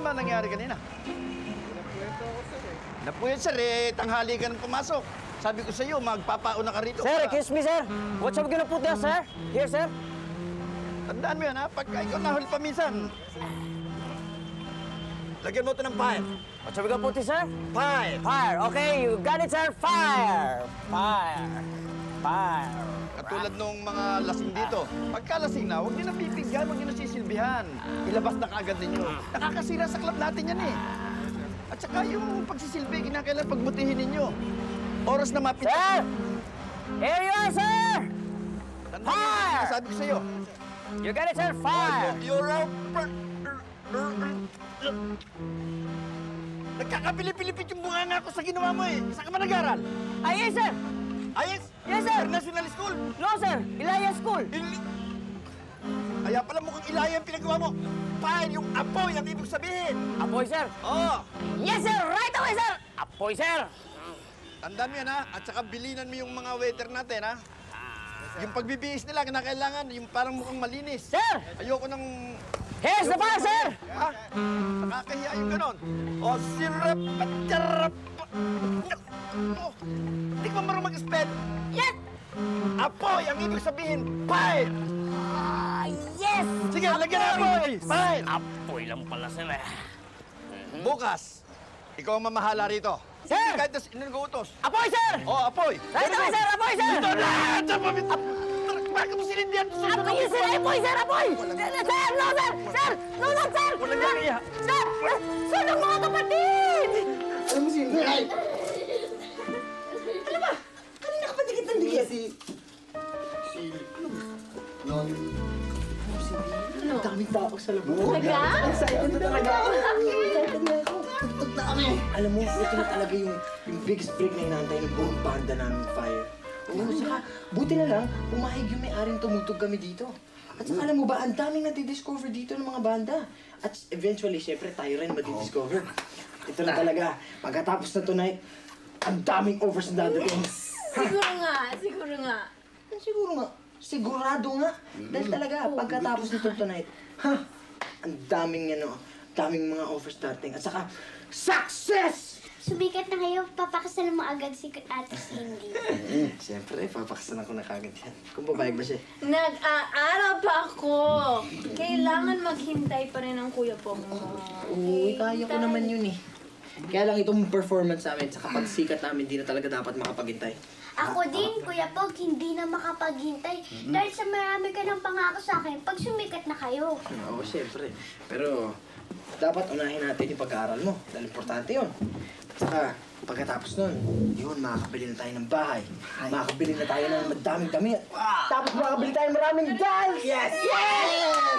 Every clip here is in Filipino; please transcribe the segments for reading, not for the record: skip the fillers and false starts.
ba nangyari kanina? Napuyat, sir. Tanghali ka nang pumasok. Sabi ko sa iyo, magpapauna ka rito. Sir, excuse me, sir. What shall we gonna put there, sir? Here, sir. Tandaan mo yan, ha? Pagka ikaw nahuli pa minsan, lagyan mo ito ng fire. What shall we gonna put this, sir? Fire! Fire. Okay, you got it, sir. Fire. Fire. Fire. Katulad nung mga lasing dito. Pagka lasing na, huwag niyo na bibigyan, huwag niyo na sisilbihan. Ilabas na kaagad ninyo. Nakakasira sa club natin yan, eh. At saka yung pagsisilbi, kinakailan pagbutihin ninyo. Oras na mapit. Sir! Here you are, sir! Fire! Sabi ko sa'yo. You got it, sir. Fire. You're out. Nagkakapilip-pilipit yung bunganga ko sa ginawa mo, eh. Saan ka ba nag-aral? Yes, sir. Ayes? Yes, sir. International School? No, sir. Elias School. Kaya pala mukhang ilaya ang pinagawa mo. Fire, yung apoy ang ibig sabihin. Apoy, sir. Oo. Yes, sir. Right away, sir. Apoy, sir. Tandaan mo yan, ha? At saka bilinan mo yung mga waiter natin, ha? Yung pagbibihis nila, kinakailangan, yung parang mukhang malinis. Sir! Ayoko ng... Here's the fire, sir. Ha? Nakakahiya yung ganon. O, sirap at charap. Oh, hindi ko marunong mag-spell. Yes. Apoy ang ibig sabihin, fire! Yes. Sige, lagyan ng apoy! Fire! Apoy lang pala, sir. Bukas, ikaw ang mamahala rito. Sir! Hindi kahit na nag-uutos. Apoy, sir. Oh, apoy! Right away, sir. Apoy, sir. Ito na! Bakit mo sinindihan? Apoy, sir. Apoy, sir. Apoy. Sir, no, sir. Sir, no, no, sir. Walang nariya. Sir, sir, ng mga kapatid. Alam mo si Ay! Ano ba? Kanina ka pa dikit ng dikit? Si... Non... Ano? Ang daming tao sa labas. Talaga? Excited na talaga ako. Excited na ako. Tutug na kami. Alam mo, ito na talaga yung biggest break na inaantay ng buong banda namin, Fire. Oo, saka buti na lang, pumahig yung may-aring tumutog kami dito. At saka alam mo ba, ang daming nadidiscover dito ng mga banda. At eventually, syempre, tayo rin madidiscover. Ito na talaga. Pagkatapos na tonight, ang daming offers na dadating. Siguro nga, siguro nga. Siguro nga. Sigurado nga. Dahil talaga, pagkatapos nito tonight, ha? Ang daming daming mga offers starting. At saka, success! Sumikat na kayo, papakasalan mo agad si Ate Cindy. Siyempre, papakasalan ko na kagad yan. Kung babayag ba siya? Nag-aaral pa ako. Kailangan maghintay pa rin ang kuya po mo. Uy, kaya ko naman yun eh. Kaya lang itong performance namin, sa kapag sikat namin, di na talaga dapat makapaghintay. Ako din, Kuya Pog, hindi na makapaghintay. Dahil sa marami ka ng pangako sa akin, pag sumikat na kayo. Oo, siyempre. Pero, dapat unahin natin yung pag-aaral mo. Dahil importante yun. Saka, pagkatapos nun, yun, makakabili na tayo ng bahay. Makakabili na tayo ng madaming damit. Tapos makakabili tayo ng maraming dolls! Yes! Yes!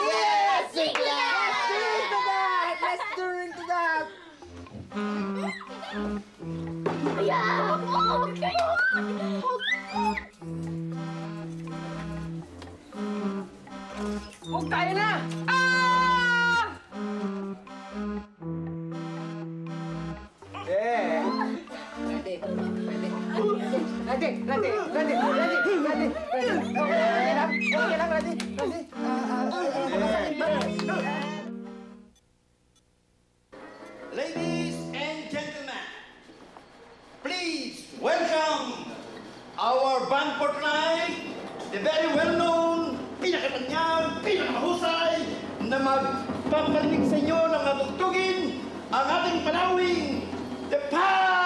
Yes! Sigla! Let's do that! Let's turn to that! Kaya ako! Kayo! Huwag tayo na! Ah! Ladies and gentlemen, please welcome our band for tonight, the very well-known, pinakatanyag, pinakamahusay, na magpaparinig sa inyo ng matugtugin ang ating panawing, The Fire!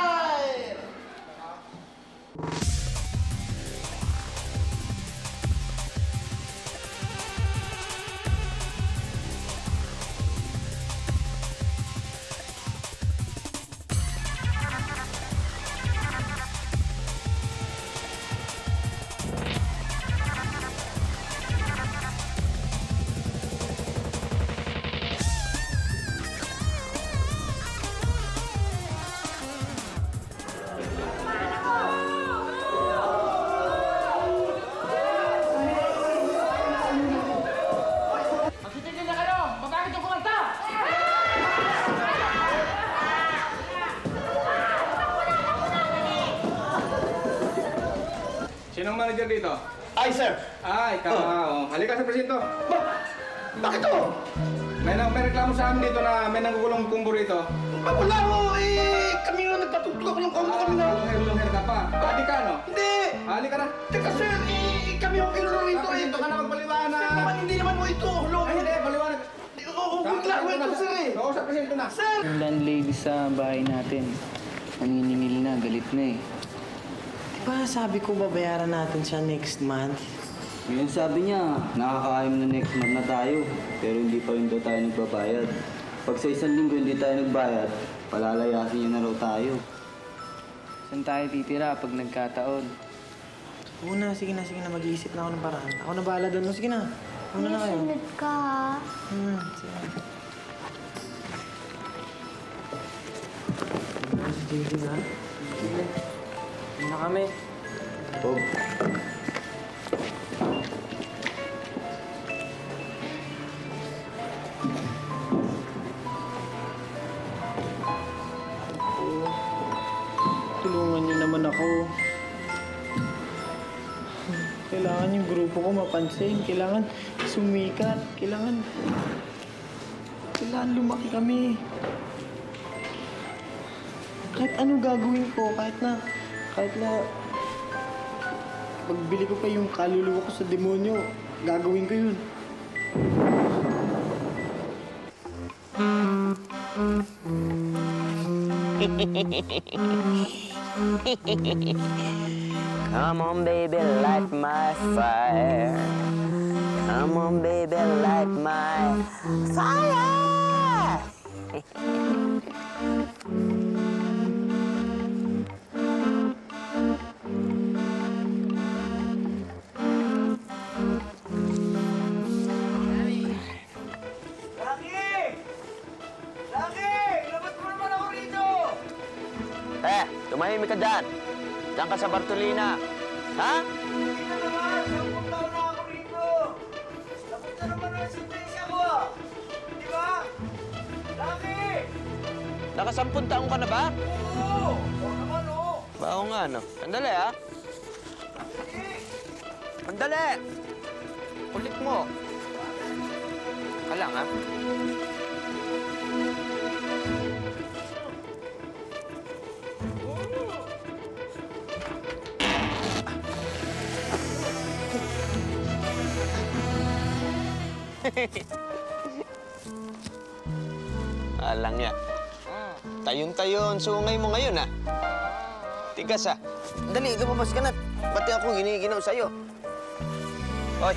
Sinong manager dito? Ay, sir! Ikaw. Halika sa presinto. Bakit to? May reklamo sa amin dito na may nangugulong kumbo rito. Wala ho, kami nga nagpatugtog ako ng kombo kami na. Long-hair ka pa. Hali ka, no? Hindi! Hali ka na. Teka sir, kami ang kinuro rito eh. Dito ka na magpaliwanag. Sir naman, hindi naman mo ito. Ay, hindi, paliwanag. Oo, bigla ko ito sir eh. Kausap kasi ito na. Sir! Yung landlady sa bahay natin, naniningil na, galit na eh. Diba sabi ko babayaran natin siya next month? Ngayon sabi niya, nakakaayam na next month na tayo, pero hindi pa rin daw tayo nagbabayad. Pag sa isang linggo hindi tayo nagbayad, palalayasin niya na raw tayo. Saan tayo titira pag nagkataon? Oo na, sige na, mag-iisip na ako ng paraan. Ako na bahala doon. Sige na, una na kayo. Sunod ka ha. Sige na. Sige na. Ano na kami? Bob. Tulungan niyo naman ako. Kailangan yung grupo ko mapansin. Kailangan sumikat. Kailangan lumaki kami. Kahit anong gagawin ko, kahit na pagbili ko pa yung kaluluwa ko sa demonyo, gagawin ko yun. Come on, baby, light my fire. Come on, baby, light my fire. Tumahimik ka dyan. Diyan ka sa Bartolina. Ha? Hindi na naman, 10 taon na ako rito. Tapos na naman ang sentensya ko ah. Di ba? Laki! Nakasampung taong ka na ba? Oo! Oo naman oo. Bao nga, no? Andali, ha? Andali! Kulit mo. Ka lang, ha? Alang yan. Tayon-tayon, sungay mo ngayon, ha? Tigas, ha? Dali, lumabas ka na. Pati ako giniginaw sa'yo. Hoy,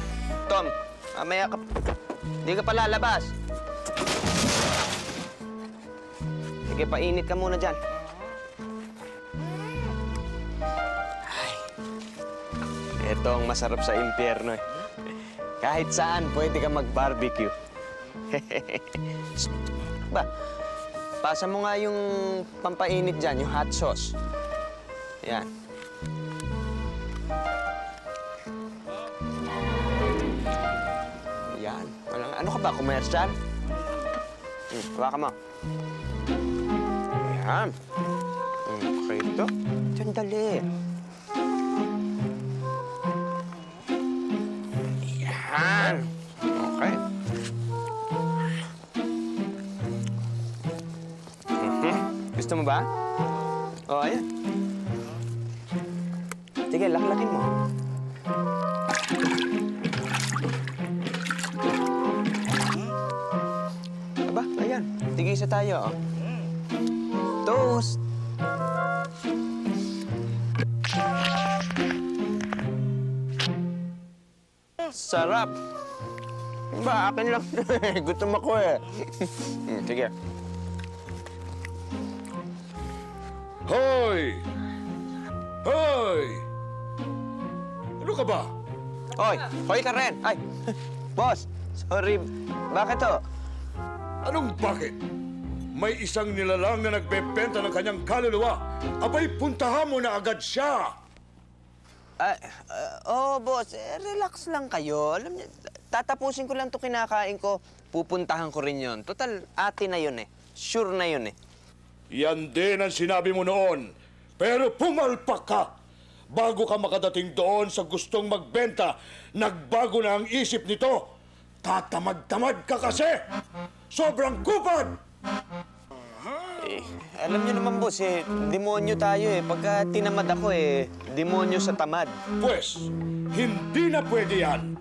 Tom, mamaya ka... Di ka pa lalabas. Sige, painit ka muna dyan. Ay, ito ang masarap sa impyerno, eh. Kahit saan, pwede ka mag-barbecue. Ba, pasa mo nga yung pampainit dyan, yung hot sauce. Yan. Yan. Ano ka ba, komersyal? Hawakan mo. Yan. Okay ito. Diyan, dali. Yan. Okay. Gusto mo ba? Oh, ayan. Sige, laklakin mo. Aba, ayan. Tigisa tayo, oh. Toast! Sarap! Ba, akin lang. Gutom ako, eh. Sige. Hoy! Hoy! Ano ka ba? Hoy! Hoy ka rin! Ay! Boss! Sorry. Bakit to? Anong bakit? May isang nilalang na nagbebenta ng kanyang kaluluwa. Abay, puntahan mo na agad siya! Boss. Relax lang kayo. Alam niyo, tatapusin ko lang to kinakain ko. Pupuntahan ko rin yon. Total, ate na yun, eh. Sure na yun, eh. Yan din ang sinabi mo noon. Pero pumalpak ka! Bago ka makadating doon sa gustong magbenta, nagbago na ang isip nito. Tatamad-tamad ka kasi! Sobrang kupad! Eh, alam niyo naman, boss, demonyo tayo eh. Pagka tinamad ako demonyo sa tamad. Pwes, hindi na pwede yan.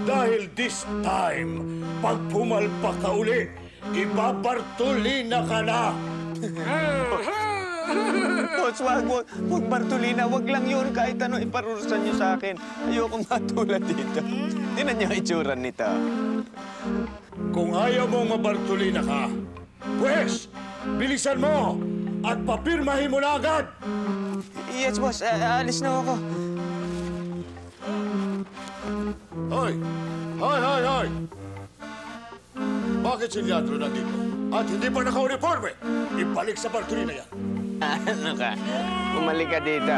Dahil this time, pag pumalpak ka uli, ibabartolina ka na. Boss, wag Bartolina, wag lang yun. Kahit ano iparurusan niyo sa akin. Ayoko matulad dito. Tingnan niyo ang itsura nito. Kung ayaw mong mabartolina ka, pwes, bilisan mo at papirmahin mo na agad. Yes, boss. Alis na ako. Hoy! Hoy, hoy, hoy! Bakit si Leandro nandito? At hindi pa naka-uniforme? Ibalik sa Bartolina yan. Ano ka? Bumalik ka dito.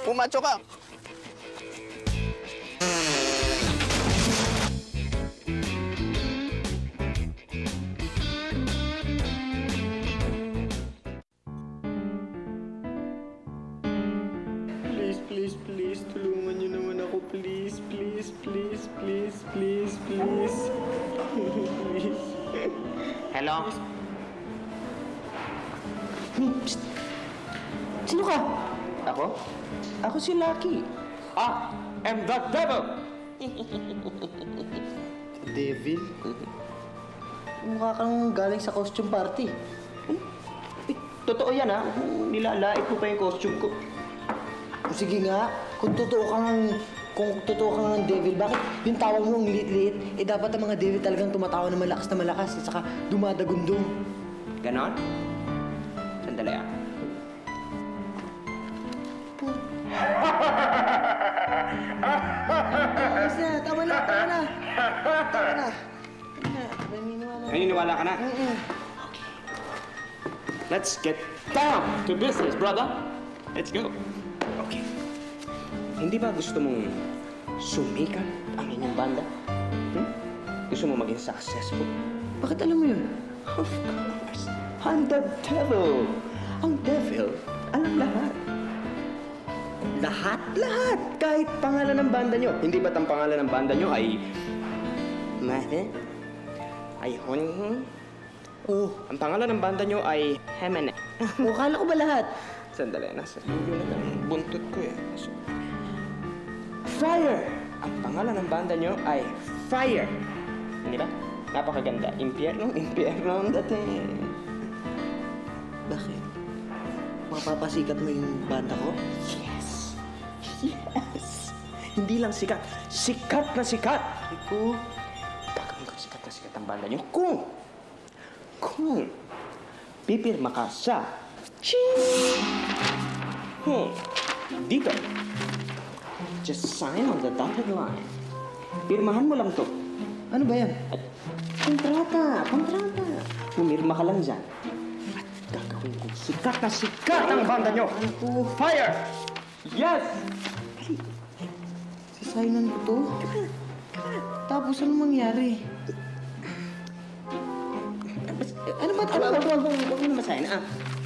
Pumacho ka! Please, tulungan niyo naman ako. Please. Hello? Psst! Sino ka? Ako? Ako si Lucky. I'm the devil! Devil? Mukha kang galing sa costume party. Totoo yan, ha? Nilalait mo pa yung costume ko. O sige nga, kung totoo kang devil, bakit yung tawag mo ang liit-liit? Eh dapat ang mga devil talagang tumatawa na malakas at saka dumadagundong. Ganon? Sandali ah. Ayos na, tama na. Naniniwala ka na? Let's get down to business, brother. Let's go. Okay. Hindi ba gusto mong sumikat ang inyong banda? Gusto mo maging successful? Bakit alam mo yun? Of course. I'm the devil. Ang devil, alam lahat. Lahat. Kahit pangalan ng banda nyo. Hindi ba't ang pangalan ng banda nyo ay... Mahe? Ay Honhon? Oh, Ang pangalan ng banda nyo ay Hemene. kala ko ba lahat? Sandali, nasa dulo na lang ang buntot ko eh. Fire! Ang pangalan ng banda nyo ay Fire. Hindi ba? Napakaganda. Impyerno ang dating. Bakit? Mapapasikat mo yung banda ko? Yes. Hindi lang sikat. Sikat na sikat. Iko, Gagawin ko sikat na sikat ang banda nyo. Kung pipirma ka sa dito. Just sign on the dotted line. Pirmahan mo lang to. ano ba yan? Kontrata. Pumirma ka lang dyan. At gagawin ko sikat na sikat ang banda nyo. Fire! Yes! Sasaynan ko to? Tapos ano mangyari? Ano ba? Huwag mo na masahin.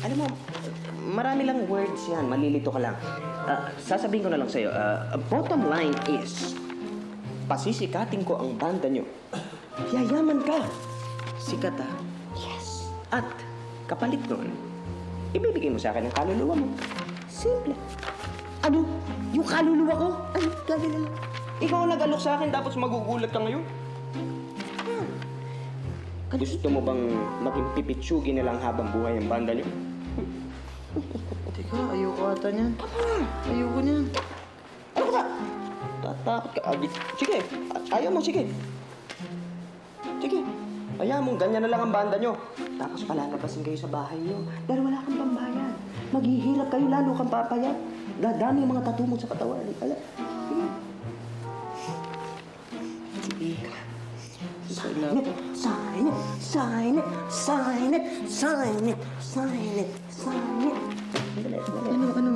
Alam mo, marami lang words yan. Malilito ka lang. Sasabihin ko na lang sa'yo. Bottom line is, pasisikatin ko ang banda nyo. Yayaman ka. Sikat ah. Yes. At kapalit nun, ibibigay mo sa akin ang kaluluwa mo. Simple. Ano? Yung kaluluwa ko? Ano? Gagawin mo? Ikaw ang nag-alok sa akin tapos magugulat ka ngayon. Gusto mo bang maging pipitsugi na lang habang buhay ang banda nyo? Teka, ayoko ata niyan. Ayoko niyan. Ano ka? Tatakot ka. Sige, ayaw mo, sige. Sige, ayaw mo, ganyan na lang ang banda nyo. Tapos palalabasin kayo sa bahay nyo. Dahil wala kang pambayad. Maghihirap kayo, lalo kang papayat. Dadami yung mga tattoo mo sa katawan. Ala, sige. Sige. Sign it.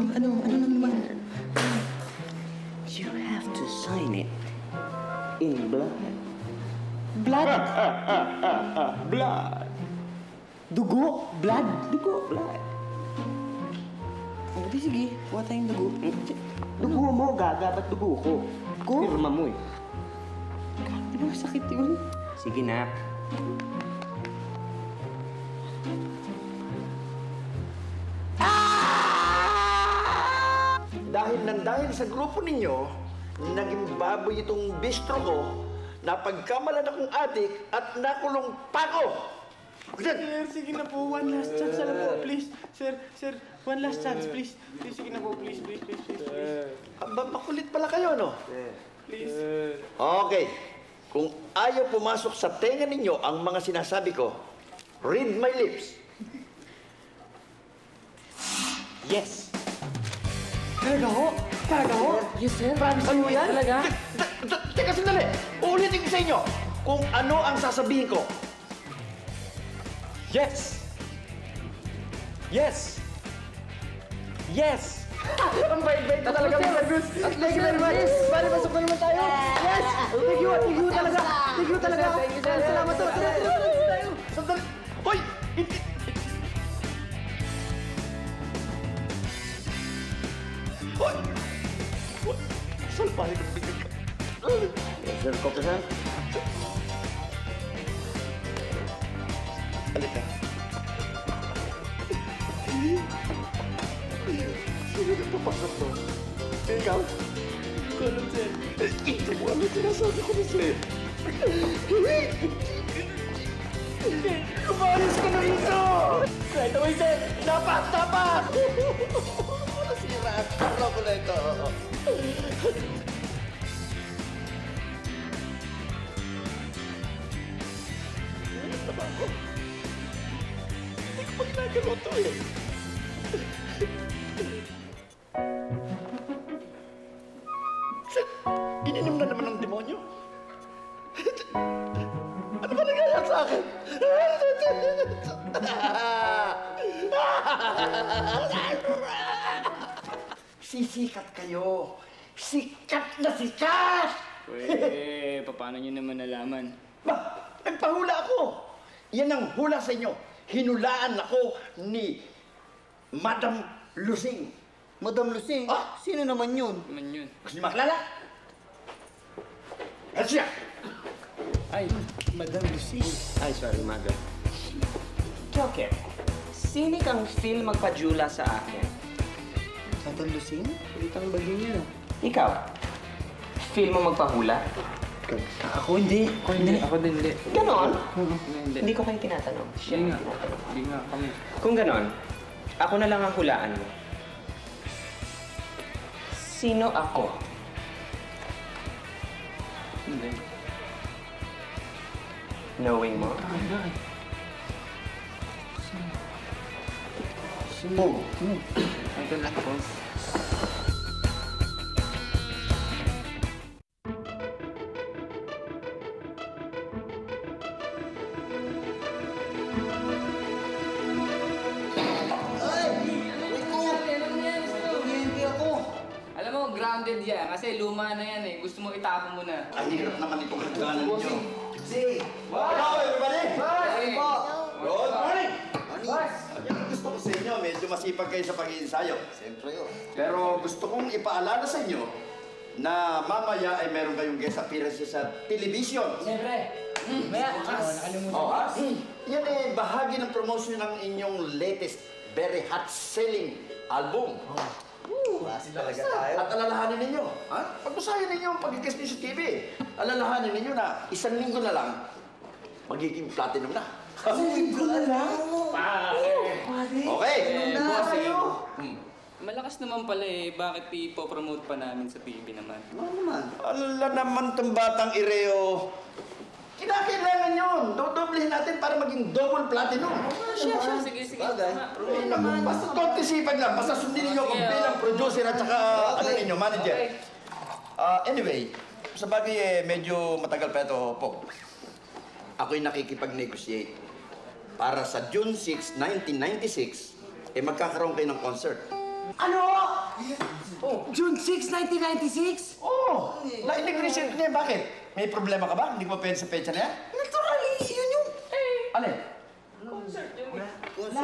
Ano naman? You have to sign it in blood. Blood? Blood. Dugo? Blood? Dugo, blood. Ang Pati sige, kuha tayong dugo. Dugo mo, gaga. Ba't dugo ko? Pirma mo eh. Di ba sakit yun? Sige na. Dahil sa grupo ninyo, naging baboy itong bistro ko, napagkamalan akong adik at nakulong pa ako. Sir, sige na po. One last chance. Alam mo, please. Sir, one last chance, please. Please, sige na po. Please. Makulit pala kayo, no? Please. Okay. Kung ayaw pumasok sa tenga ninyo ang mga sinasabi ko, read my lips. Yes. Talaga ho? Yes, sir. Promise mo yan? Talaga? Teka sandali. Uulitin ko sa inyo kung ano ang sasabihin ko. Yes! Ang bait-bait na talaga, Mr. Bruce. Thank you very much. Bari, pasok na naman tayo. Yes! Thank you talaga. Salamat po. Sandali. Hoy! Hindi. Hoy! Salpahin ang bigay ka. Sir, kopi sir. Halika. Sino na papasok mo? Ikaw? Hindi ko alam, sir. Ito mo ano sinasabi ko na, sir. Umayos ka na rito! Right away, sir. Dapat! Nasira ang karo ko na ito. Hindi ko pa ginagawa ito eh. Ininom na naman ng demonyo. Ano ba nangyayari sa akin? Sisikat kayo. Sikat na sikat! Paano nyo naman nalaman? Ba, nagpahula ako. Yan ang hula sa inyo. Hinulaan ako ni Madam Lusing. Madam Lucy, Ah! sino naman yun? Gusto niyo makilala? At siya. Ay, Madam Lucy. Ay, sorry, Madam. Joker, sini kang feel magpa-jula sa akin? Madam Lucy? Kulit ang bagay niya. Ikaw, feel mo magpahula? Ako hindi. Ako hindi. Ganon? Hindi ko kayo tinatanong. Siya nga. Hindi nga kami. Kung ganon, ako na lang ang hulaan mo. Sino ako? Hindi. Knowing mo? Idol ako. Alam mo, grounded yan. Kasi luma na yan eh. Gusto mo itapon mo na. Ang hirap naman itong hagdanan ninyo. Si! Hello, everybody! Hey. Good morning! Yan ang gusto ko sa inyo. Medyo masipag kayo sa pag-iensayo. Siyempre yun. Pero gusto kong ipaalala sa inyo na mamaya ay meron kayong guest appearances sa television. Siyempre. Maya. Yan eh, bahagi ng promotion ng inyong latest, very hot-selling album. Talaga tayo. At alalahanin ninyo, pag-usayan ninyo ang pag-guest niyo sa TV. Alalahanin ninyo na 1 linggo na lang, magiging platinum na. Linggo na lang? Okay. Malakas naman pala eh. Bakit ipopromote pa namin sa TV naman? Ala naman itong batang Ireo. Kinakailangan yun. Doblehin natin para maging double platinum. Siya. Sige. Basta konti sipag lang. Basta sundin ninyo kung bilang producer at saka ano ninyo, manager. Anyway, sa bagay medyo matagal pa ito po. Ako'y nakikipag-negotiate. Para sa June 6, 1996, magkakaroon kayo ng concert. Ano? June 6, 1996? Oo! Na-negotiate ko niya. Bakit? May problema ka ba? Hindi ko pa pwede sa pecha na yan? Naturally, yun yung... Alin? Concert yun. Wala.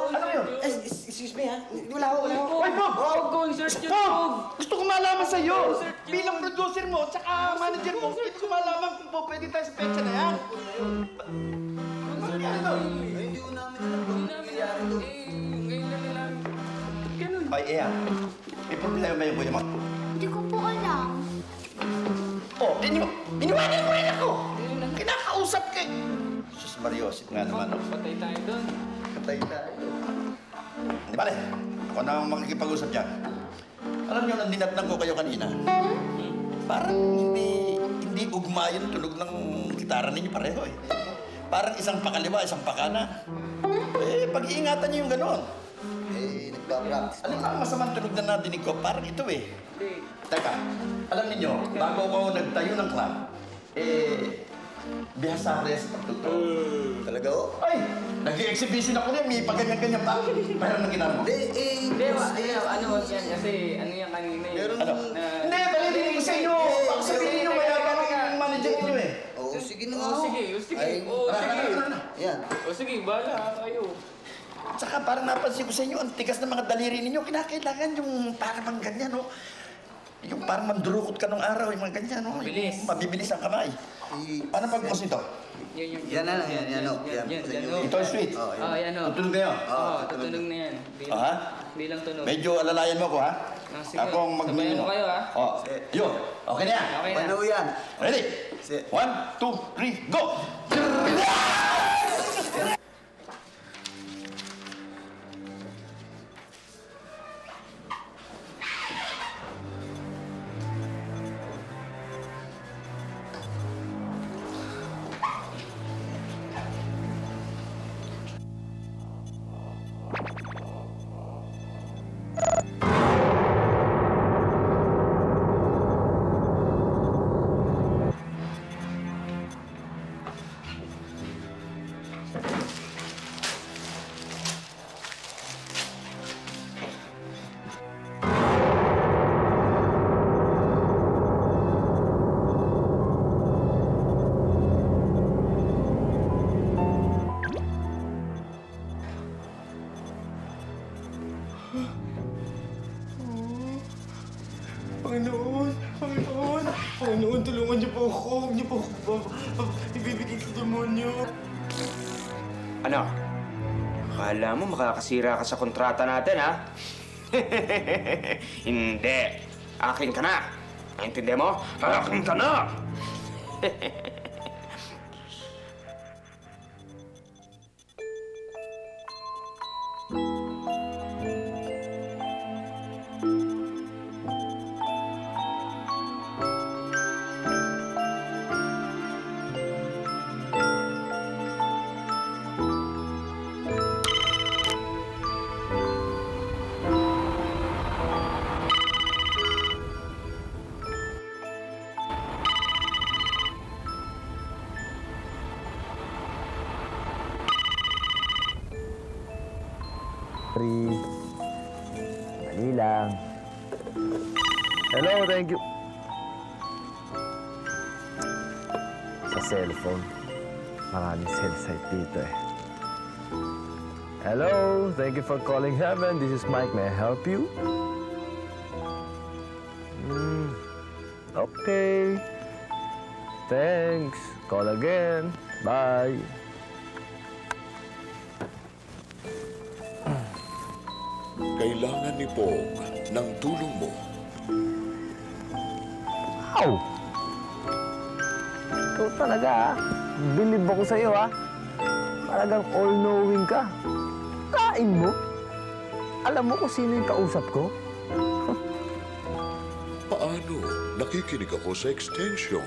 Ano yun? Excuse me, ha? Wala ho. Hoy, Bob! Huwag ko insert yun, Bob! Bob! Gusto ko malaman sa'yo. Bilang producer mo, tsaka manager mo, gusto ko malaman kung po pwede tayo sa petsa na yan. Hindi ko namin alam kung nangyayari to. Ngayon lang nila. Ganun. Ay, Ea, may problema ba yung kuya mo? Hindi ko po alam. Oh, iniwanan mo rin ako. Kinakausap ka. Sus Mariosit nga naman. Patay tayo doon. Patay tayo. Di ba, ako na ang makikipag-usap niya. Alam niyo, nandinatnan ko kayo kanina. Parang hindi ugma yung tunog ng gitara ninyo pareho eh. Parang isang pakaliwa, isang pakana. Eh, pag-iingatan niyo yung gano'n. Nagpa-practice. Alam mo, ang masamang tunog na nadinig ko, parang ito eh. Teka, alam niyo, bago ako nagtayo ng club, bihasa rin sa pagtuturo. Talaga ho? Ay, nag-i-exhibition ako rin, may paganyan-ganyan pa. Pero nang ginano mo? Hindi, ano yan? Kasi ano yan kanina eh. Meron Ano? Hindi, balilinig ko sa inyo. Baka sabihin niyo, mayabang ang manager niyo eh. Oo, sige na nga Oo, ho. sige. Ay, Oo, sige. Yan. O sige, bahala kayo. Tsaka parang napansin ko sa inyo, ang tigas ng mga daliri ninyo. Kinakailangan yung parang mang ganyan, no? Yung parang mandurukot ka nung araw, yung mga ganyan, no? Mabilis. Yung mabibilis ang kamay. Paano pag-pause ito? Yan na lang, yan ho. Yan. Ito ay sweet. Oo, Oh, yan o. Tutunog kayo. Oo, tutunog na yan. Ha? Bilang tunog. Medyo alalayan mo ko, ha? Sige. Ako ang Sabayan mag-menu. mo kayo, ha? Oh, yun. Okay na yan. Okay na. Ano yan? Ready? Sige. 1, 2, 3, go! Panginoon, tulungan niyo po ako. Huwag niyo po ako ibibigay sa demonyo. Ano? Akala mo makakasira ka sa kontrata natin, ha? Hindi. Akin ka na. Naintindihan mo? Akin ka na! Dali lang. Hello, thank you. Sa cellphone. Maraming cell site dito eh. Hello, thank you for calling Heaven. This is Mike. May I help you? Okay. Thanks. Call again. Bye. Kailangan ni Pog ng tulong mo. Wow! Ikaw talaga, ha? Believe ako sa'yo, ha? Talagang all-knowing ka. Kain mo? Alam mo kung sino yung kausap ko? Paano? Nakikinig ako sa extension.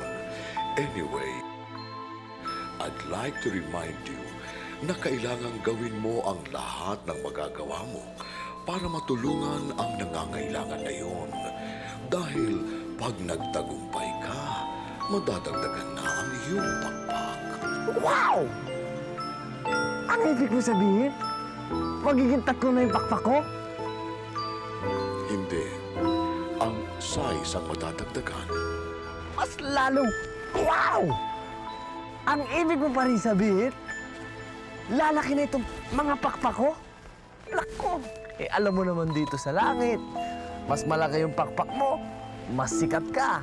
Anyway, I'd like to remind you na kailangang gawin mo ang lahat ng magagawa mo para matulungan ang nangangailangan na yun. Dahil pag nagtagumpay ka, madadagdagan na ang iyong pakpak. Wow! Ano ibig mo sabihin? Magiging 3 na yung pakpak ko? Hindi. Ang size ang madadagdagan. Mas lalong, wow! Ang ibig mo pa rin sabihin, lalaki na itong mga pakpak ko? Lako! Eh, alam mo naman dito sa langit, mas malaki yung pakpak mo, mas sikat ka.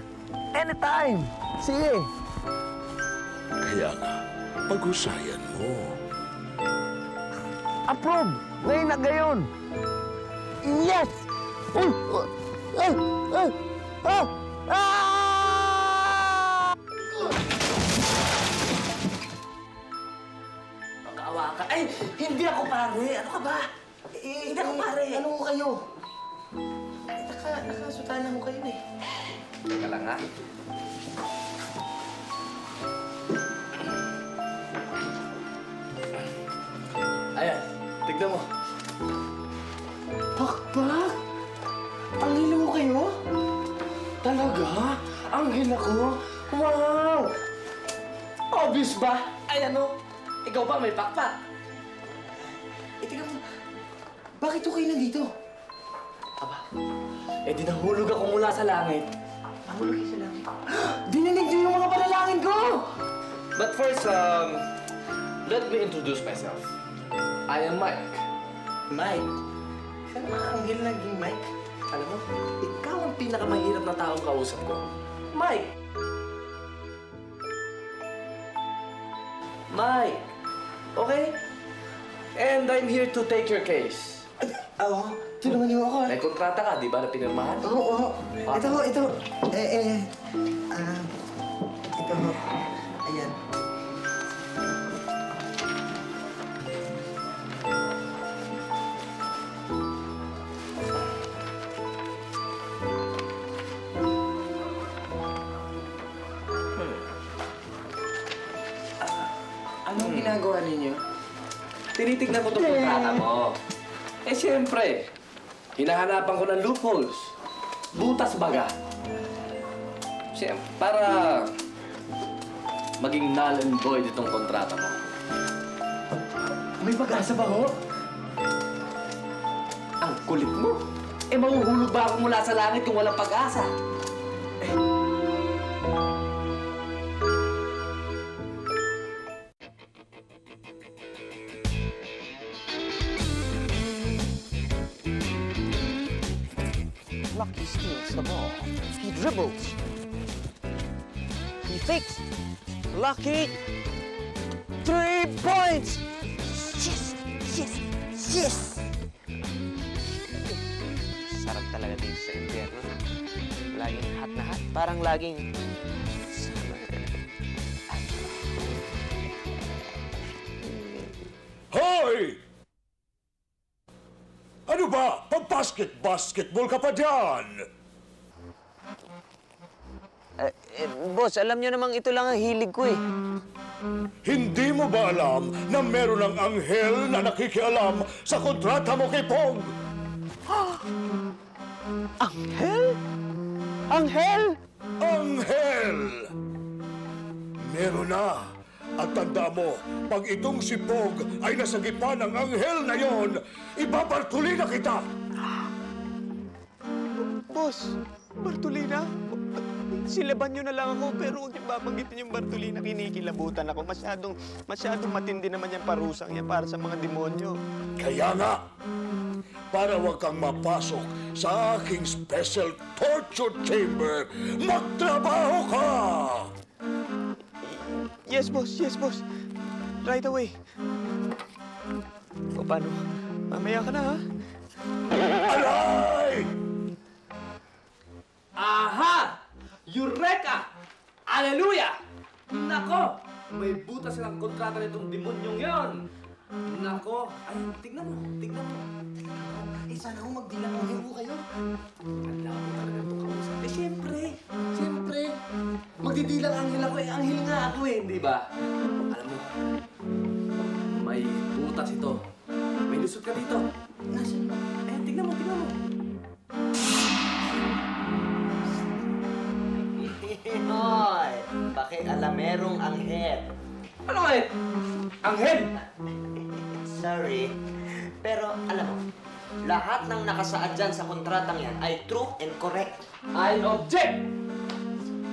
Anytime! Sige! Kaya nga, pag-usayan mo. Approve! Ngayon na gayon! Yes! Uy! Ay! Ay! Ah! Ah! Magkaawa ka. Ay, hindi ako pare. Ano ka ba? Hindi ako pare. Ano ko kayo? Nakasutanan ko kayo eh. Teka lang, ha? Ayan, tignan mo. Pakpak! Anghel mo kayo? Talaga? Anghel ako? Wow! Obvious ba? Ay ano? Ikaw ba may pakpak? Eh, tignan mo. Bakit ko kayo nandito? Aba, eh di nahulog ako mula sa langit. Nahulog kayo sa langit? Dininig niyo yung mga panalangin ko! But first, let me introduce myself. I am Mike. Mike? Saan mga anghel naging Mike? Alam mo, ikaw ang pinakamahirap na taong kausap ko. Mike! Mike! Okay? And I'm here to take your case. Oo, tulungan niyo ako. May kontrata ka, di ba, na pinirmahan? Oo. Ito. Ito. Ayan. Anong ginagawa ninyo? Tinitignan ko itong kontrata mo. Eh, siyempre, hinahanapan ko ng loopholes. Butas baga. Siyempre, para maging null and void itong kontrata mo. May pag-asa ba ho? Ang kulit mo. Eh, mahuhulog ba ako mula sa langit kung walang pag-asa? Lucky steals the ball. He dribbles. He fakes. Lucky. 3 points! Yes! Yes! Yes! Sarap talaga dito sa impyerno. Laging hot na hot. Parang laging... Hoy! Ano ba? Pag-basketball ka pa dyan! Boss, alam niyo namang ito lang ang hilig ko eh. Hindi mo ba alam na meron ng anghel na nakikialam sa kontrata mo kay Pong? Anghel? Anghel? Anghel! Meron na. At tanda mo, pag itong si Pog ay nasa gitna ng anghel na yon, ibabartuli na kita! Boss, Bartolina? Silaban niyo na lang ako, pero huwag niyo babanggitin yung Bartolina. Kinikilabutan ako. Masyadong matindi naman yung parusang yan para sa mga demonyo. Kaya nga, para wag kang mapasok sa aking special torture chamber, magtrabaho ka! Yes, boss. Yes, boss. Right away. O, paano? Mamaya ka na, ha? Aray! Aha! Eureka! Aleluya! Nako! May butas silang kontrata nitong demonyong yon. Nako! Ay, tignan mo. Eh, sana ho magdilang anghel ho kayo. Ang labo talaga itong kausap. Eh, siyempre. Magdidilang anghel ako eh. Anghel nga ako eh. Di ba? Alam mo, may butas ito. May lusot ka dito. Nasaan ba? Eh, tignan mo. Hoy! Pakialamerong anghel. Ano nga eh? Anghel! Sorry. Pero alam mo, lahat ng nakasaad dyan sa kontratang yan ay true and correct. I object!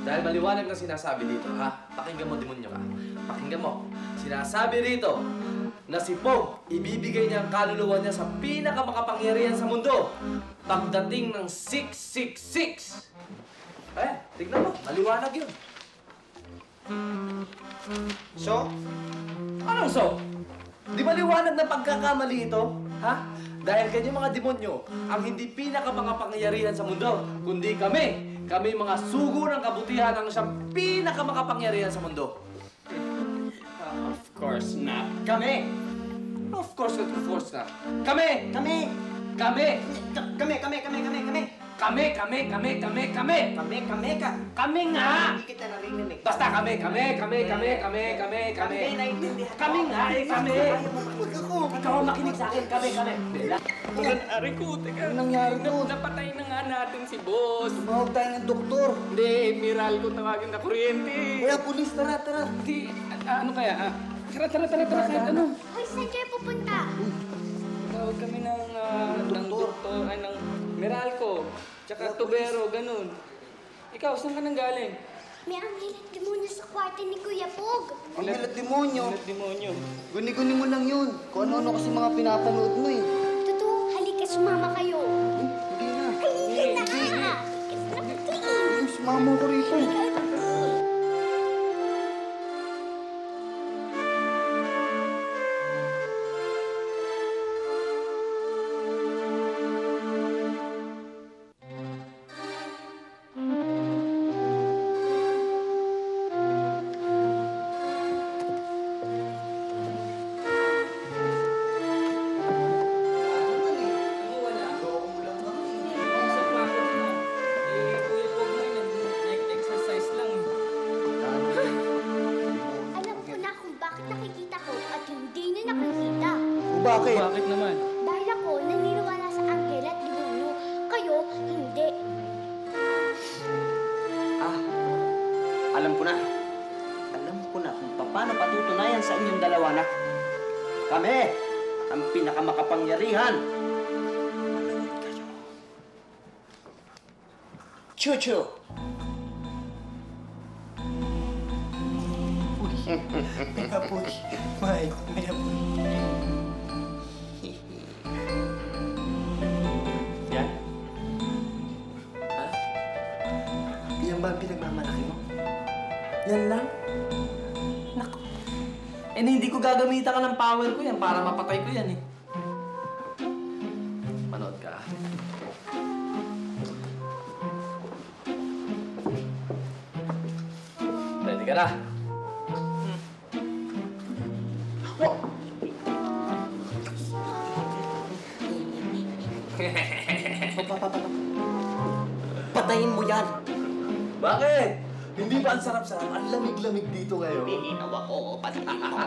Dahil maliwanag na sinasabi dito, ha? Pakinggan mo, demonyo ka. Pakinggan mo. Sinasabi rito na si Pog, ibibigay niya ang kaluluwa niya sa pinakamakapangyarihan sa mundo. Pagdating ng 666. Tignan mo, maliwanag yun. So? Anong so? Di ba liwanag na pagkakamali ito? Ha? Dahil kanyang mga demonyo ang hindi pinakamakapangyarihan sa mundo, kundi kami. Kami mga sugo ng kabutihan ang siyang pinakamakapangyarihan sa mundo. Of course not. Kami! Of course not, of course not. Kami! Kami! Kami! Kami! Kami ka! Kami nga! Hindi kita narinig. Basta kami! Kami, naiintindihan. Kami nga eh, kami! Huwag ako. Ikaw ang makinig sa akin, kami! Aray ko, teka. Anong nangyari doon? Napatay na nga natin si boss. Tumawag tayo ng doktor. Hindi, Miral ko tawagin na kuryente. Kaya pulis, tara. Hindi, ano kaya? Tara, kahit ano. Hoy, saan kayo pupunta? Tawag kami ng doktor, ay ng Meralco, tsaka tubero, ganun. Ikaw, saan ka nang galing? May anghel at demonyo sa kwarto ni Kuya Pog. Ang hilat demonyo. Demonyo. Guni-guni mo lang yun. Kung ano-ano kasi mga pinapanood mo eh. Totoo, halika, sumama kayo. Hindi na. Halika na! Sumama ko rito. Alam ko na kung bakit nakikita ko at hindi niyo nakikita. Bakit? Bakit naman? Dahil ako naniniwala sa anghel at demonyo. Kayo, hindi. Alam ko na. Alam ko na kung paano patutunayan sa inyong dalawa na kami ang pinakamakapangyarihan. Manood kayo. Chuchu! May apoy. May apoy. Yan. Ha? Yan ba ang pinagmamalaki mo? Yan lang? Naku. Hindi ko gagamitan ka ng power ko yan para mapatay ko yan eh. Manood ka. Ready ka na? Patayin mo yan! Bakit? Hindi ba ang sarap-sarap? Ang lamig-lamig dito ngayon. Nilinaw ako, patayin mo.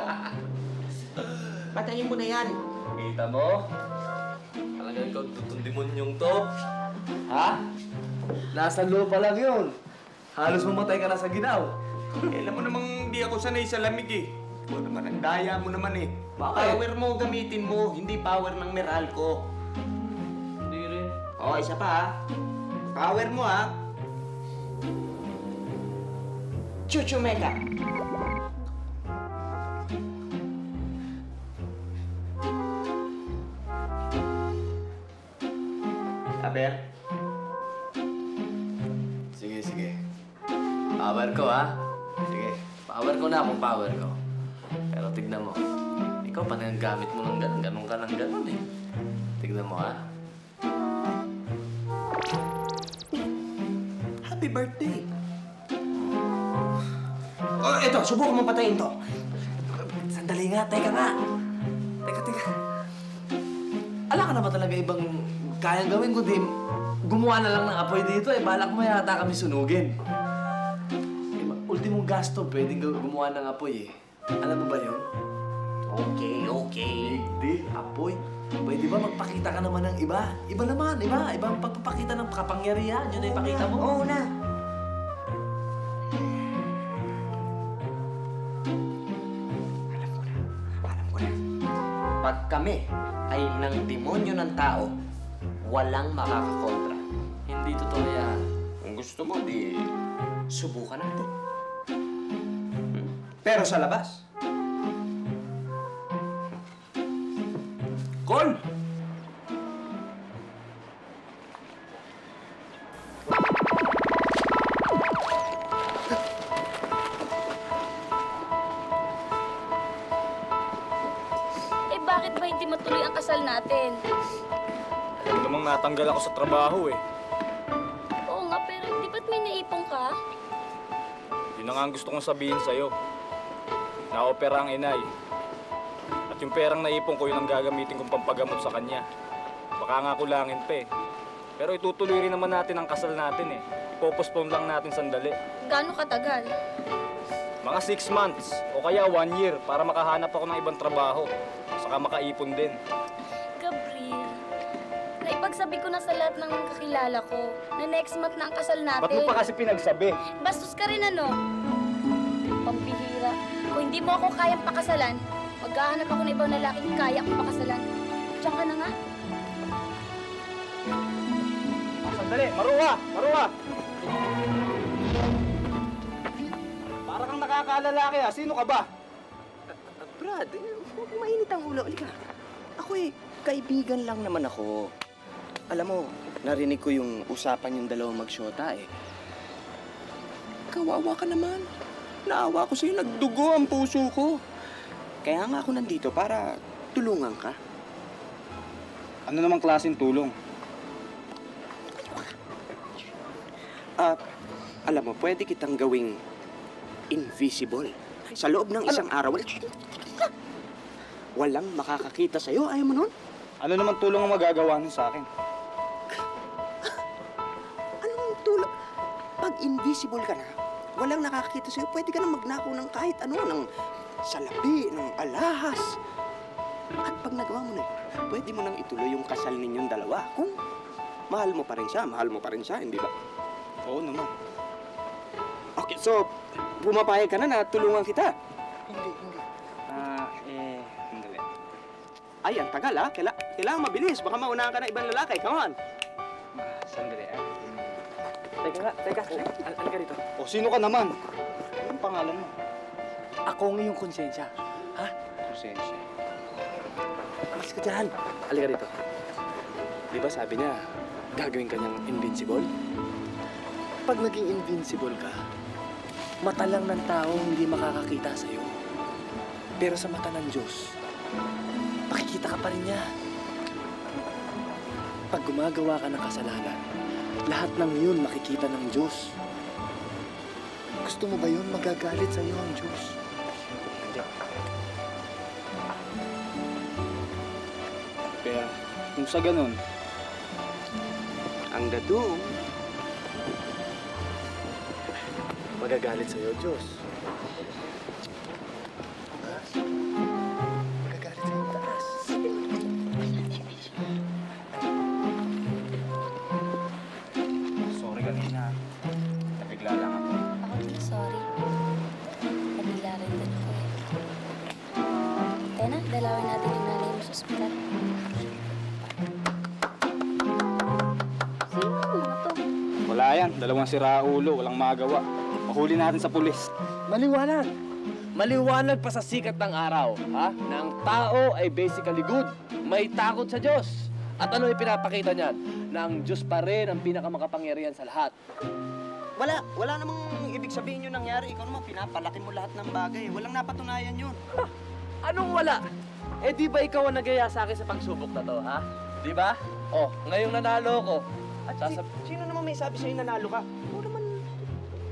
Patayin mo na yan. Kita mo? Talagang ikaw tutong demonyong to. Ha? Nasa loob pa lang yun. Halos mamatay ka na sa ginaw. Alam mo namang di ako sanay sa lamig eh. Ikaw naman, ang daya mo naman eh. Power mo gamitin mo, hindi power ng Meralco. Hindi rin. O, isa pa ha. Power mo ha. Chuchumeka. Aber. Sige. Power ko ha. Sige. Power ko na akong power ko. Pero tignan mo. Ikaw pa nang gamit mo ng ganun. Ganun ka ng ganun eh. Tignan mo ha. Happy birthday. Oh, ito, subukan mo patayin to. Sandali nga, teka nga. Teka. Ala ka na ba talaga ibang kayang gawin kundi gumawa na lang ng apoy dito eh. Balak mo yata kami sunugin. Ultimong gasto, pwedeng gumawa ng apoy eh. Alam mo ba yun? Okay. Hindi, apoy. Pwede ba magpakita ka naman ng iba? Iba naman, iba. Ibang pagpapakita ng kapangyarihan. Yun na ipakita mo. Oo na. Alam ko na. Pag kami ay ng demonyo ng tao, walang makakakontra. Hindi totoo yan. Kung gusto mo, di subukan natin. Pero sa labas. Bon! Eh bakit ba hindi matuloy ang kasal natin? Alam namang natanggal ako sa trabaho eh. Oo nga, pero di ba't may naipong ka? Yun na nga ang gusto kong sabihin sa'yo. Naopera ang inay. At yung perang naipon ko, yun ang gagamitin kong pampagamot sa kanya. Baka nga kulangin pa eh. Pero itutuloy rin naman natin ang kasal natin eh. Ipopostpone lang natin sandali. Gaano katagal? Mga 6 months o kaya 1 year para makahanap ako ng ibang trabaho. Saka makaipon din. Gabriel, naipagsabi ko na sa lahat ng kakilala ko na next month na ang kasal natin. Ba't mo pa kasi pinagsabi? Bastos ka rin ano? Pampihira. Kung hindi mo ako kayang pakasalan, maghahanap ako ng ibang lalaking kaya akong pakasalan. Diyan ka na nga. Sandali, Maruha! Maruha! Para kang nakakalalaki ah. Sino ka ba? Brad, huwag mainit ang ulo. Halika. Ako kaibigan lang naman ako. Alam mo, narinig ko yung usapan yung dalawang magsyota eh. Kawawa ka naman. Naawa ko sa'yo, nagdugo ang puso ko. Kaya nga ako nandito para tulungan ka. Ano namang klaseng tulong? Alam mo, pwede kitang gawing invisible. Sa loob ng isang araw, walang makakakita sa'yo. Ayaw mo nun? Ano namang tulong ang magagawa nun sa akin? Anong tulong? Pag invisible ka na, walang nakakakita sa'yo, pwede ka na magnakaw ng kahit ano, ng salapi, ng alahas. At pag nagawa mo na yun, pwede mo nang ituloy yung kasal ninyong dalawa. Kung mahal mo pa rin siya, hindi ba? Oo naman. Okay, so, pumapayag ka na tulungan kita. Hindi. Hindi. Ay, ang tagal ha. Kailangan mabilis. Baka maunahan ka na ibang lalaki. Come on. Sandali ah. Teka. Halika rito. O, sino ka naman? Anong pangalan mo? Ako ang iyong konsensya. Ha? Konsensya. Alis ka dyan. Halika rito. Di ba sabi niya, gagawin ka niyang invincible? Pag naging invincible ka, mata lang ng tao hindi makakakita sa'yo. Pero sa mata ng Diyos, makikita ka pa rin niya. Pag gumagawa ka ng kasalanan, lahat ng yun makikita ng Diyos. Gusto mo ba yun? Magagalit sa'yo ang Diyos. Hindi. Kaya, kung sa ganun, Ang dadong. Magagalit sa'yo, Diyos. Magagalit sa'yo, taas. sorry kanina. Nabigla lang ako. Ako din, sorry. Nabigla rin din ako eh. Tena, dalawin natin yung nanay mo sa ospital. Sino ang mga to? Wala yan. Dalawang siraulo. Walang magawa. Mahuli natin sa pulis. Maliwanag. Maliwanag pa sa sikat ng araw, ha? Na ang tao ay basically good. May takot sa Diyos. At ano yung pinapakita niyan? Na ang Diyos pa rin ang pinakamakapangyarihan sa lahat. Wala namang ibig sabihin yun nangyari. Ikaw naman, pinapalaki mo lahat ng bagay. Walang napatunayan yun. Anong wala? Eh di ba ikaw ang nagaya sa akin sa pagsubok na to, ha? Di ba? Oh, ngayong nanalo ko. At sino naman may sabi sa'yo nanalo ka? Oo naman,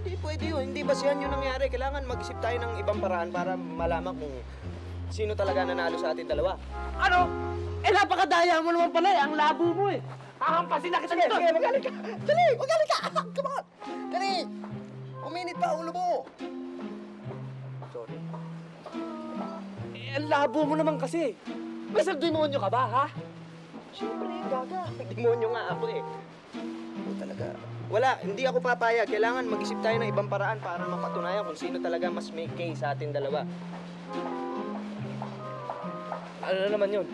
hindi pwede yun. Hindi basihan yun nangyari. Kailangan mag-isip tayo ng ibang paraan para malaman kung sino talaga nanalo sa ating dalawa. Ano? Eh napakadaya mo naman pala eh. Ang labo mo eh. Hahampasin na kita dito. Sige, magaling ka. Dali, magaling ka. Come on. Dali. Uminit pa ulo mo. Sorry. Eh, ang labo mo naman kasi. Masal demonyo ka ba, ha? Siyempre, gaga. Demonyo nga ako eh. Talaga. Wala, hindi ako papayag. Kailangan mag-isip tayo ng ibang paraan para mapatunayan kung sino talaga mas may case sa ating dalawa. Ano na naman yun?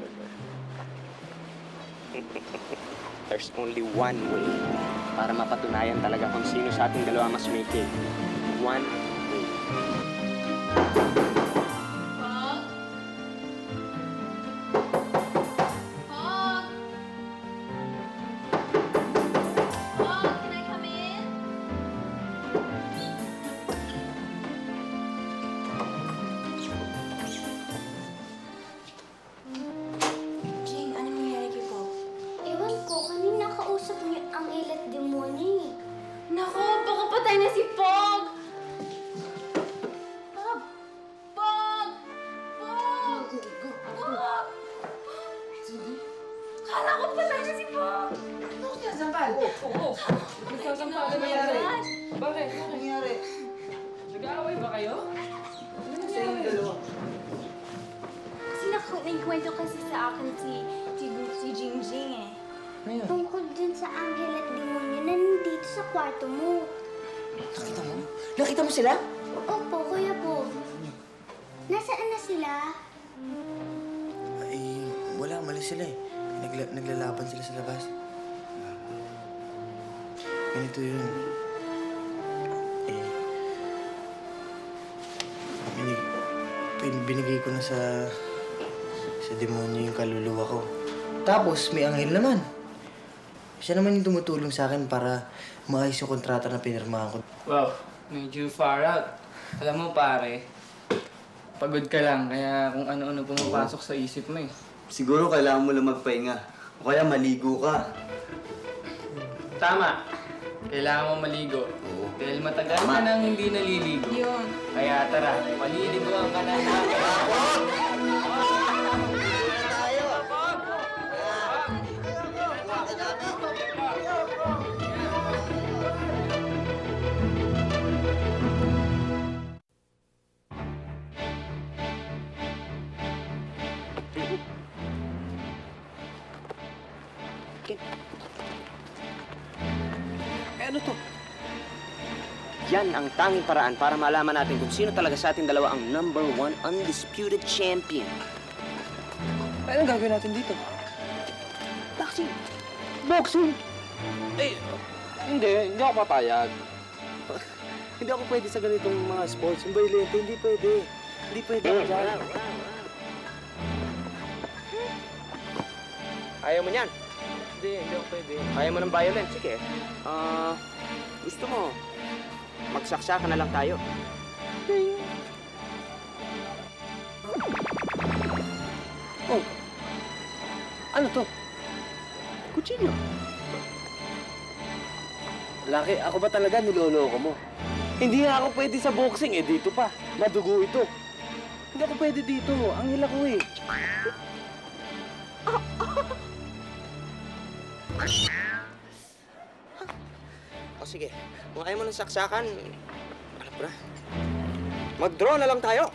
There's only one way para mapatunayan talaga kung sino sa ating dalawa mas may case. One way. anghel at demonyo eh. Naku, baka patay na si Pog! Pog! Pog! Pog! Pog! Kala ko patay na si Pog! Ano kaya sampal? Oo. Nagsasampal. Ano nangyari? Bakit? Ano nangyari? Nag-aaway ba kayo? Ano nangyari? Kasi naikwento kasi sa akin si Jingjing eh. Tungkol dun sa anghel at demonyo na nandito sa kwarto mo. Nakita mo? Nakita mo sila? Opo, Kuya Pog. Nasaan na sila? Ay, wala. Malis sila eh. Naglalaban sila sa labas. Ganito yun. Eh, binigay ko na sa demonyo yung kaluluwa ko. Tapos, may anghel naman. Siya naman yung tumutulong sa akin para maayos yung kontrata na pinirmahan ko. Wow, medyo far out. Alam mo pare, pagod ka lang kaya kung ano-ano pumapasok sa isip mo eh. Siguro kailangan mo lang magpahinga. O kaya maligo ka. Tama. Kailangan mo maligo. Dahil matagal ka nang hindi naliligo. Yun. Kaya tara, maliliguan ka na natin. Ano to? Yan ang tanging paraan para malaman natin kung sino talaga sa ating dalawa ang #1 undisputed champion. Anong gagawin natin dito? Boxing! Boxing? Eh, hindi ako papayag. Hindi ako pwede sa ganitong mga sports. Yung violente, hindi pwede. Hindi pwede ako dyan. Ayaw mo niyan? Hindi ako pwede. Ayaw mo ng violence? Sige. Gusto mo, magsaksakan na lang tayo. Oh, ano to? Kutsilyo. Laki, ako ba talaga niloloko mo? Hindi nga ako pwede sa boxing eh, dito pa. Madugo ito. Hindi ako pwede dito. Ang hila ko eh. O sige, kung ayaw mo ng saksakan, alam ko na. Mag-draw na lang tayo.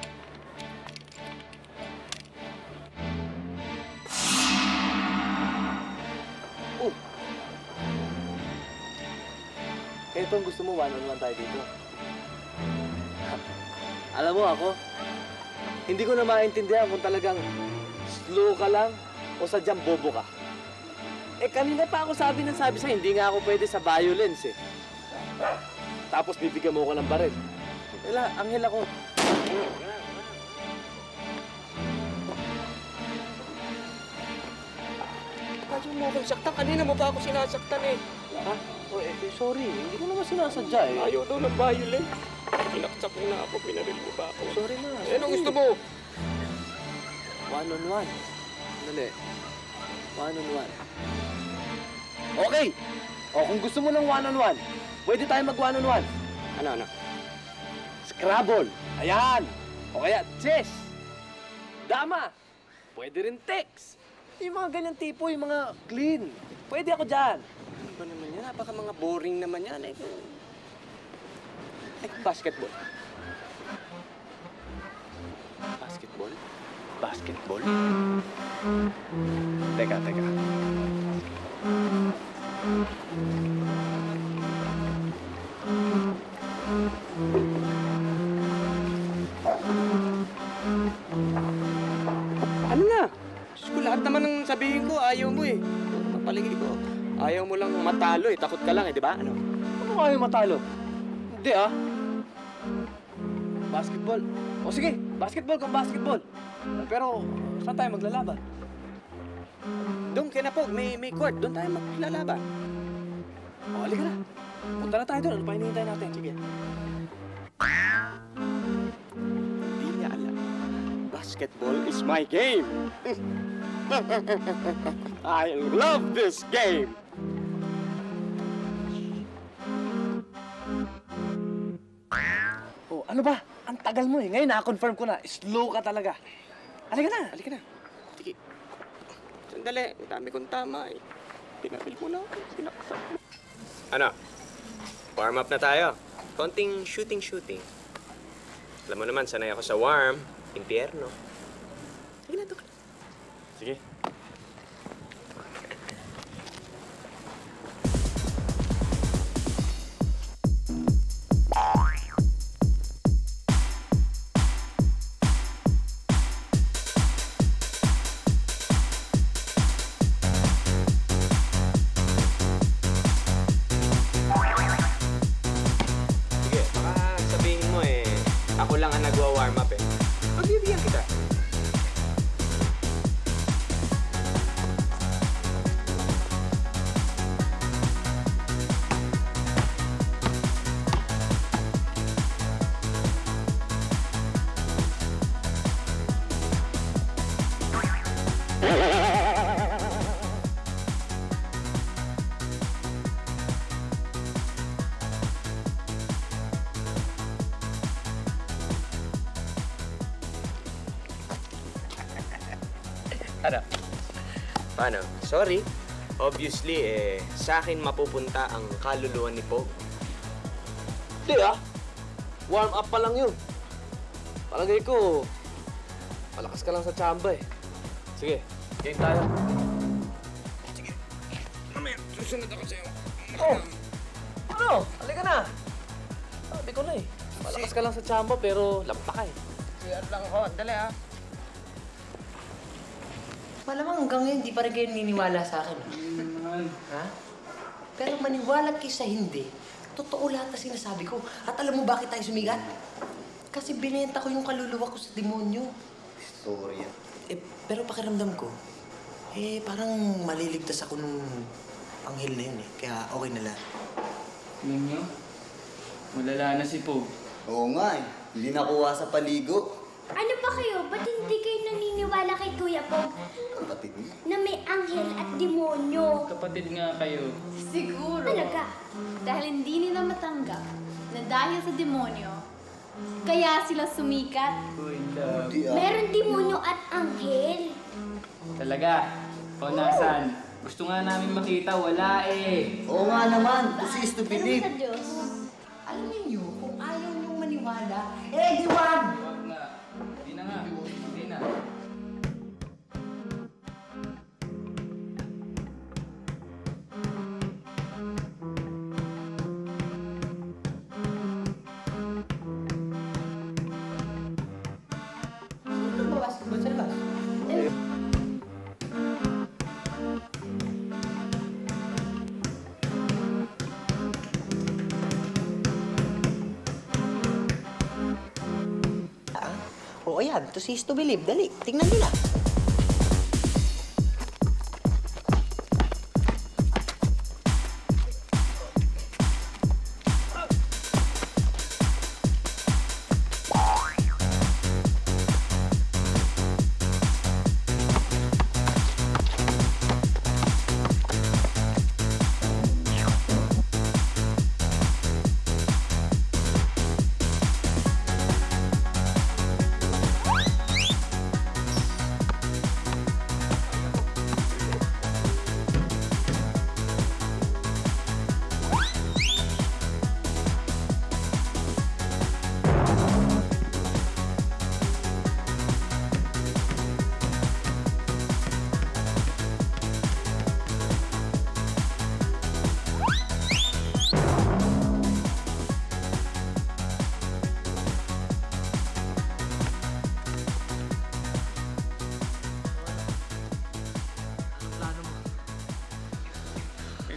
Oh. Ito ang gusto mo, one-on-one tayo dito. Alam mo ako, hindi ko na maintindihan kung talagang slow ka lang o sadyang bobo ka. Eh, kanina pa ako sabi sa'yo, hindi nga ako pwede sa violence eh. Tapos bibigyan mo ko ng baril. Wala, anghel ako. Ayaw mo akong saktan. Kanina mo pa ako sinasaktan eh. Ha? Oh, sorry, hindi ko naman sinasadya eh. Ayaw daw ng violence. Pinaksak mo na ako, pinaril mo pa ako. Sorry na. Eh, anong gusto mo? One-on-one. Dali. One-on-one. Okay! O, kung gusto mo ng one-on-one, pwede tayo mag-one-on-one. Ano? Scrabble. Ayan. O kaya, chess. Dama. Pwede rin text. Yung mga ganyan tipo, yung mga clean. Pwede ako dyan. Ano ba naman yan? Baka mga boring naman yan. Basketball. Basketball? Basketball? Teka. Ano na? Diyos ko, lahat naman ng sabihin ko, ayaw mo eh. Papaligid ko. Ayaw mo lang matalo eh. Takot ka lang eh, di ba? Ano? Ano ayaw matalo? Hindi ah. Basketball. O sige, basketball kung basketball. Pero, saan tayo maglalaban? Doon kinapog, may court. Doon tayo maglalaban. O, halika na. Punta na tayo doon. Ano pa hinihintay natin? Sige. Hindi niya alam. Basketball is my game. I love this game. Ano ba? Ang tagal mo eh. Ngayon na-confirm ko na. Slow ka talaga. Halika na, halika na. Sige. Sandali, ang dami kong tama eh. Pinabil mo na ako. Sinaksak mo. Ano? Warm up na tayo. Konting shooting. Alam mo naman, sanay ako sa warm. Impyerno. Sige na, Dok. Sige. Sige, baka sabihin mo eh, ako lang ang nagwa-warm up eh. Pagbibigyan kita. Ano? Paano? Sorry. Obviously, sa akin mapupunta ang kaluluwa ni Pog. Hindi ah. Warm up pa lang yun. Palagay ko, malakas ka lang sa tsamba eh. Sige, game tayo. Mamaya, susunod ako sa'yo. Oh! Ano? Halika na. Sabi ko na eh. Malakas ka lang sa tsamba pero lampa ka eh. Siyar lang ako. Dali ah. Malamang hanggang ngayon, di pa rin kayo niniwala sa akin. Ha? Pero maniwala kayo sa hindi. Totoo lahat na sinasabi ko. At alam mo bakit tayo sumigat? Kasi binenta ko yung kaluluwa ko sa demonyo. Storya. Pero pakiramdam ko, parang maliligtas ako nung anghel na yun eh. Kaya okay na lahat. Tingnan nyo, malala na si Pog. Oo nga eh. Hindi nakuha sa paligo. Ano ba kayo? Ba't hindi kayo naniniwala kay Kuya Pog Kapatid mo. na may anghel at demonyo? Kapatid nga kayo. Siguro. Talaga? Dahil hindi nila matanggap na dahil sa demonyo, kaya sila sumikat. Uy, love. Meron demonyo at anghel. Talaga? O nasan? Gusto nga namin makita, wala eh. Oo nga naman. To see is to Alam believe. sa Diyos. Alam niyo, kung ayaw niyong maniwala, di wag! Huwag nga. Hindi na nga. Hindi na. Lumabas, ba't sa labas? O ayan, to see is to believe. Dali, tingnan nila.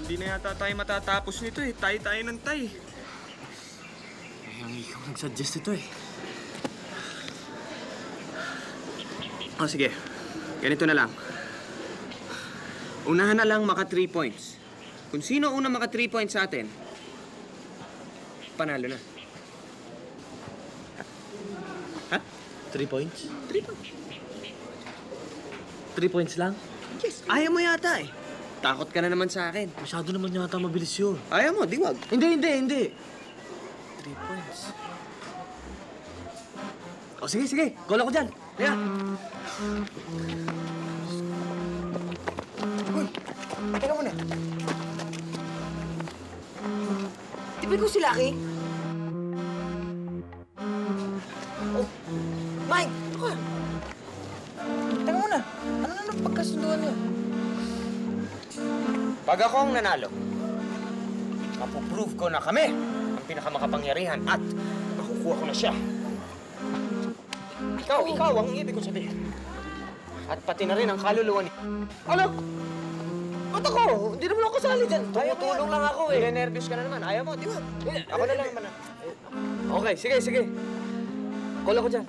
Hindi na yata tayo matatapos nito eh. Tayo ng tay. Ang ikaw nag-suggest ito eh. Oh, sige. Ganito na lang. Unahan na lang maka 3 points. Kung sino una maka 3 points sa atin, panalo na. Ha? 3 points? 3 points. 3 points lang? Yes. Ayaw mo yata eh. Takot ka na naman sa akin. Masyado naman yata mabilis yun. Ayaw mo, di wag. Hindi. 3 points. O sige, sige. Goal ako dyan. Kaya. Uy, teka muna. Di ba ikaw si Lucky? Oh, Mike! Ako. Teka muna. Ano na pagkasunduan niyo? Pag ako ang nanalo, mapuprove ko na kami ang pinakamakapangyarihan at makukuha ko na siya. Ikaw ang ibig ko sabihin. At pati na rin ang kaluluwa ni... Ano? Ba't ako? Hindi naman ako kasali dyan. Tumutulong lang ako eh. Nervous ka na naman. Ayaw mo, di ba? Ako na lang naman. Okay, sige, sige. Goal ako dyan.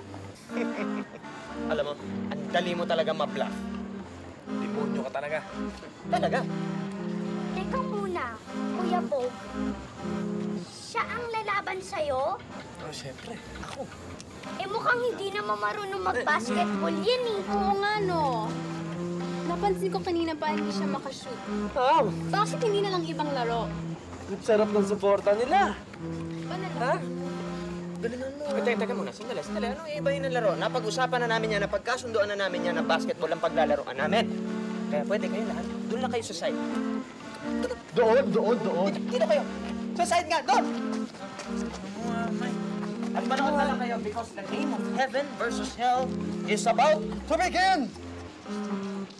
Alam mo, ang dali mo talaga mabluff. Demonyo ka talaga. Talaga? Teka muna, Kuya Bog. Siya ang lalaban sa'yo? Oh, siyempre. Ako. Eh mukhang hindi naman marunong mag-basketball yan eh. Oo nga, no. Napansin ko kanina pa hindi siya makashoot. Oh, Bakit hindi na lang ibang laro? ang sarap ng suporta nila. Ha? Galingan mo. Teka muna, sandali. Ano ibahin ng laro? Napag-usapan na namin yan, napagkasunduan na namin yan na basketball ang paglalaroan namin. Kaya pwede kayo lahat. Doon lang kayo sa side. Doon. Dito kayo. Sa side nga, doon! At manood na lang kayo because the game of heaven versus hell is about to begin!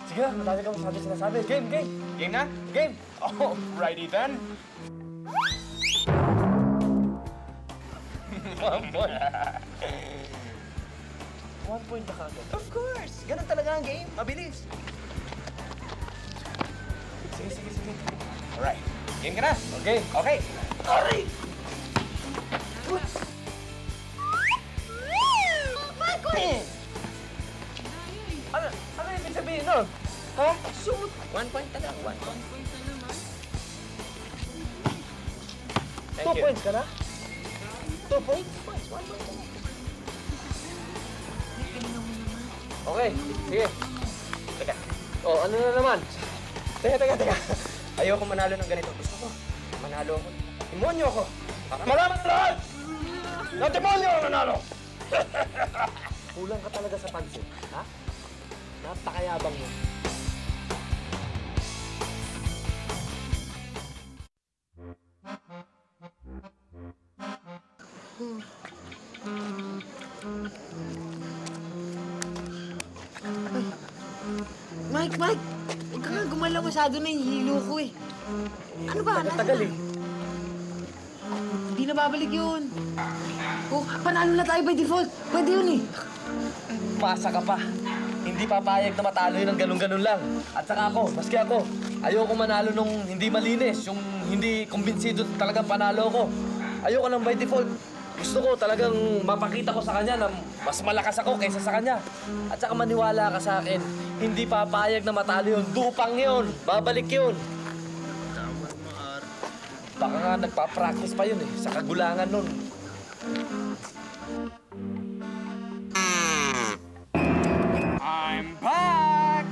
Sige na, madami ka masabi sinasabi. Game. Game na? Game! Oh, righty then. One point na kagad. Of course! Ganun talaga ang game. Mabilis. Sige. Alright. Game ka na? Okay. Okay. Aray! Ano ibig sabihin nun? Ha? Shoot! 1 point na lang. 1 point. Thank 2 you. points ka na? 2 points? 1 point na lang. Okay, sige. Teka. Oh, ano na naman? Teka. Ayoko manalo ng ganito. Gusto ko. Manalo ako. Demonyo ako. Para malaman lahat! Na demonyo ang nanalo! Kulang ka talaga sa pansin, ha? Napakayabang mo. Mike! Huwag ka nga gumalaw masyado na yung hilo ko eh. Ano ba? Tagal eh. Hindi na babalik yun. Oh, panalo na tayo by default. Pwede yun eh. Masa ka pa. Hindi papayag na matalo yun ng ganun-ganun lang. At saka ako, maski ako, ayoko manalo nung hindi malinis, yung hindi kumbinsido talagang panalo ko. Ayoko nang by default. Gusto ko talagang mapakita ko sa kanya na mas malakas ako kaysa sa kanya. At saka maniwala ka sa akin, hindi papayag na matalo yun. Dupang yun. Babalik yun. Baka nga nagpa-practice pa yun eh, sa kagulangan nun. I'm back!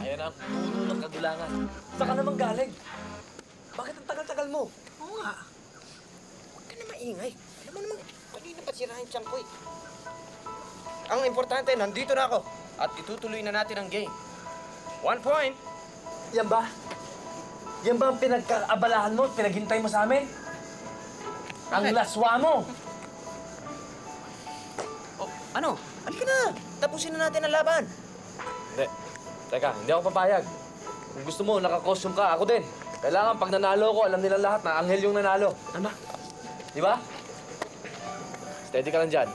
Ayan na ang puno ng kagulangan. Saan ka naman galing? Bakit ang tagal-tagal mo? Oo nga. Huwag ka na maingay. Alam mo naman, kanina pa sirahin siyang ko eh. Ang importante, nandito na ako. At itutuloy na natin ang game. 1 point. Yan ba? Yan ba ang pinagkaabalahan mo, pinaghintay mo sa amin? Ang laswa mo! Oh, ano? Halika na. Tapusin na natin ang laban. Hindi. Teka, hindi ako papayag. Kung gusto mo, naka-costume ka, ako din. Kailangan pag nanalo ko, alam nila lahat na anghel yung nanalo. Ano? Di ba? Steady ka lang dyan.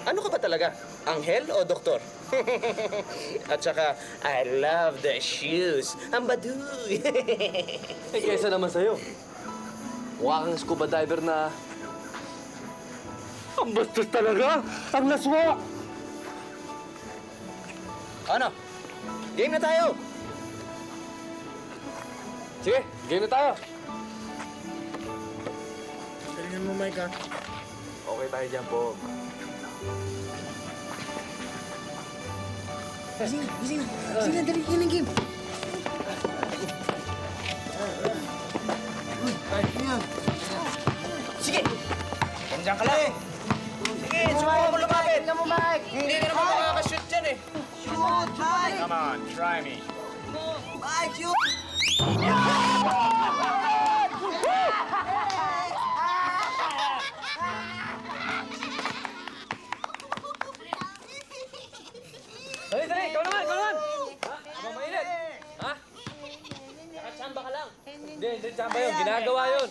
Ano ka ba talaga? Anghel o doktor? At saka, I love the shoes. Ang baduy. Eh, kesa naman sa'yo. Mukha kang scuba diver na... Ang bastos talaga! Ang laswa! Ano? Game na tayo. Sige, game na tayo. Galingan mo, Mike, ha? Okay tayo dyan, po. Gising na, dali. Yan ang game. Diyan ka lang. Sige, subukan mo lumapit. Tingnan mo, Mike. Hindi ka naman makakashoot dyan eh. Shoot, Mike. Come on, try me. Mike, shoot. Dali, dali! Ikaw naman! Ikaw naman! Ha? Aba, mainit! Ha? Nakachamba ka lang. Hindi chamba yun. Ginagawa yun.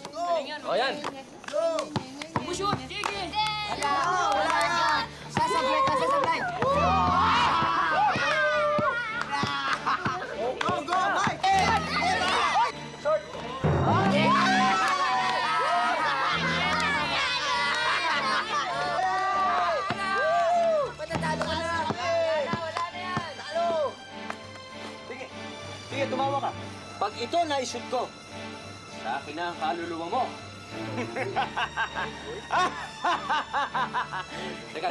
O, yan. Bumushoot! Sige! Wala yan. Sasablay ka, sasablay. Go, go, Mike. Patatalo ka na! Wala na yan! Sige, sige, tumawa ka. Pag ito na-shoot ko, sa akin na ang kaluluwa mo. Teka.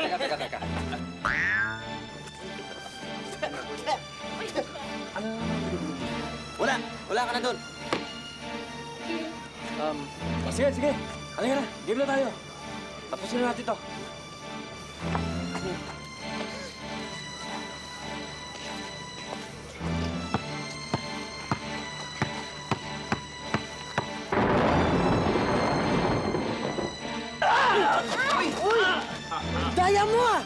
Wala ka na doon. Sige. Halika na, game na tayo. Tapusin na natin to. Daya mo ah!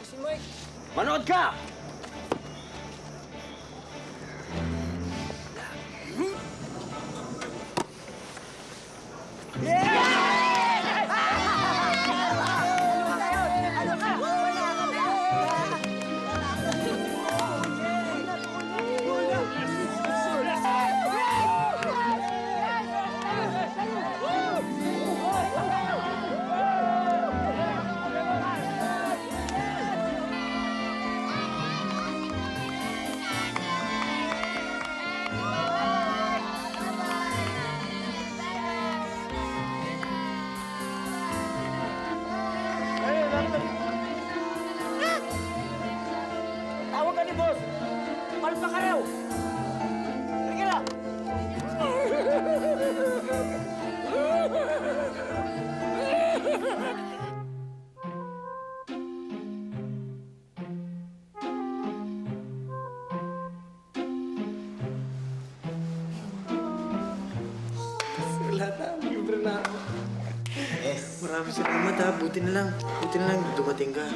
Si Mike. Manood ka! Tawag ka ni boss! Palpa ka raw! Sige na! Wala na, libre na ako. Yes. Maraming salamat ha. Buti na lang dumating ka.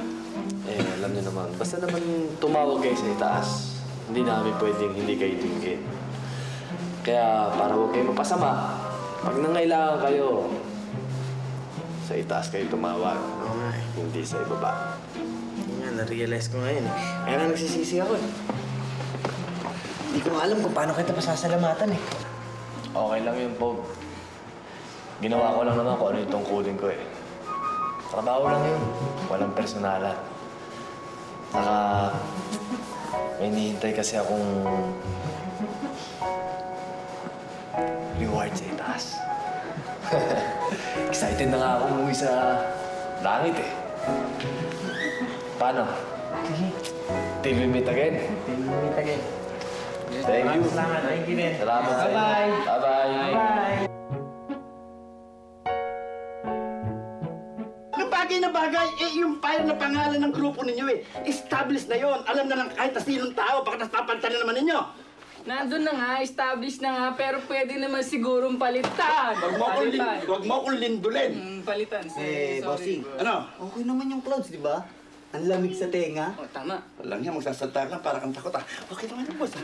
Eh, alam niyo naman, basta naman tumawag kayo sa itaas, hindi namin pwedeng hindi kayo tingin. Kaya para huwag kayo mapasama, pag nangailangan kayo, sa itaas kayo tumawag, Oo nga eh. hindi sa ibaba. Yun nga, na-realize ko ngayon eh. Kaya nga nagsisisi ako eh. Hindi ko alam kung paano kita pasasalamatan eh. Okay lang yun, Pog. Ginawa ko lang naman kung ano yung tungkulin ko eh. Trabaho lang yun. Walang personalan. Saka, may hinihintay kasi akong reward sa itaas. Excited na nga ako umuwi sa langit eh. Paano? Till we meet again. Thank you. Salamat. Thank you din. Salamat sa inyo. Bye-bye. Bye-bye. Bye. Bagay na bagay, yung fire na pangalan ng grupo ninyo established na yon. Alam na lang kahit na sinong tao, baka napapantan na naman ninyo. Nandun na nga, established na nga, pero pwede naman sigurong palitan. Huwag mo akong lindulin. Palitan. Eh, bossing. Ano? Okay naman yung clouds, di ba? Ang lamig sa tenga. Oh, tama. Walang yan, magsasalta ka lang para kang takot Okay naman yung boss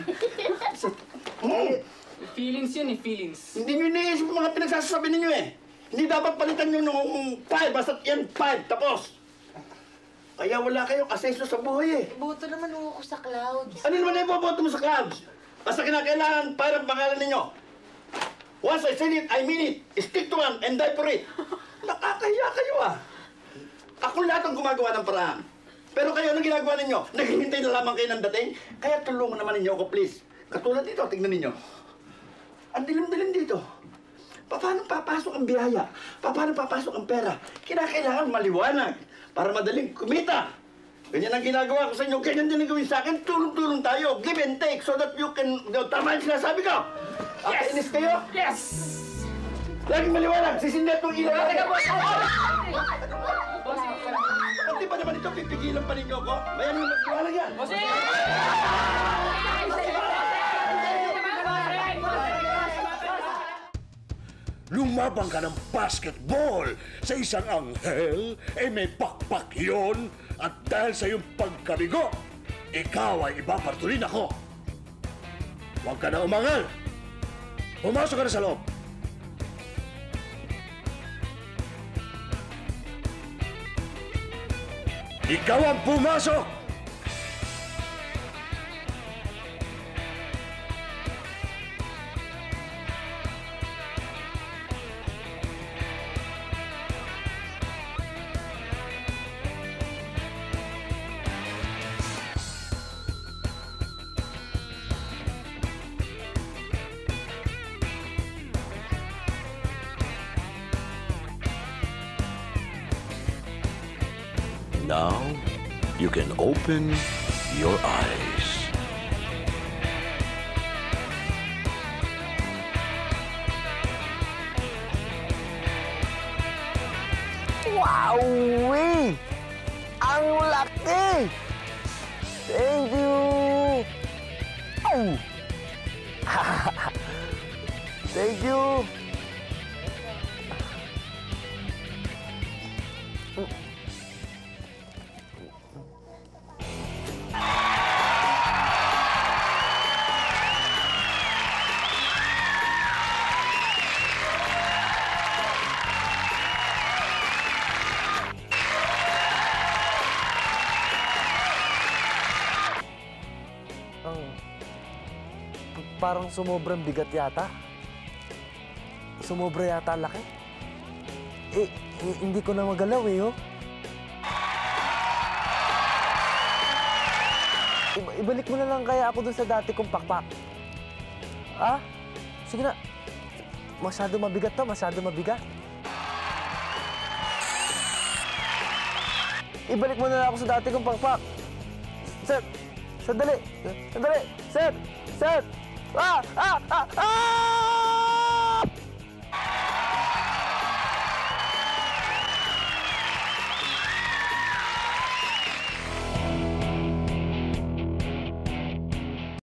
Feelings yun eh, feelings. Hindi nyo iniisip yung mga pinagsasabi ninyo Hindi dapat palitan nyo ng file, basta't yan file, tapos. Kaya wala kayong aseso sa buhay Boto naman ako sa clouds. Ano naman na iboboto mo sa clouds? Basta kinakailangan para ang pangalan ninyo. Once I said it, I mean it. Stick to one and die for it. Nakakahiya kayo Ako lahat ang gumagawa ng paraan. Pero kayo, anong ginagawa ninyo? Naghihintay na lamang kayo ng dating? Kaya tulungan naman ninyo ako, please. Katulad dito, tingnan ninyo. Ang dilim-dilim dito. Paano papasok ang biyaya? Paano papasok ang pera? Kinakailangan maliwanag para madaling kumita. Ganyan ang ginagawa ko sa inyo. Ganyan din ang gawin sa akin. Tulong-tulong tayo. Give and take so that you can... Tama yung sinasabi ko. Kainis kayo? Yes! Laging maliwanag, sisindet mong ilaw. Teka, boss! Ba't di ba naman ito pipigilan pa ninyo ko? Bayan yung magliwanag yan. Bossing! Lumabang ka ng basketball sa isang anghel, may pakpak yun. At dahil sa iyong pagkabigo, ikaw ay ipapartulin ako. Huwag ka na umangal. Pumasok ka na sa loob. Ikaw ang pumasok! Now, you can open your eyes. Wow! Ang laki! Thank you! Oh! Thank you! Parang sumobrang bigat yata. Sumobra yata ang laki. Hindi ko na magalaw oh. Ibalik mo na lang kaya ako dun sa dati kong pakpak. Ah? Sige na. Masyado mabigat to, masyado mabigat. Ibalik mo na lang ako sa dati kong pakpak. Sir! Sandali! Sandali! Sir! Sir! Ah! Ah! Ah! Ah!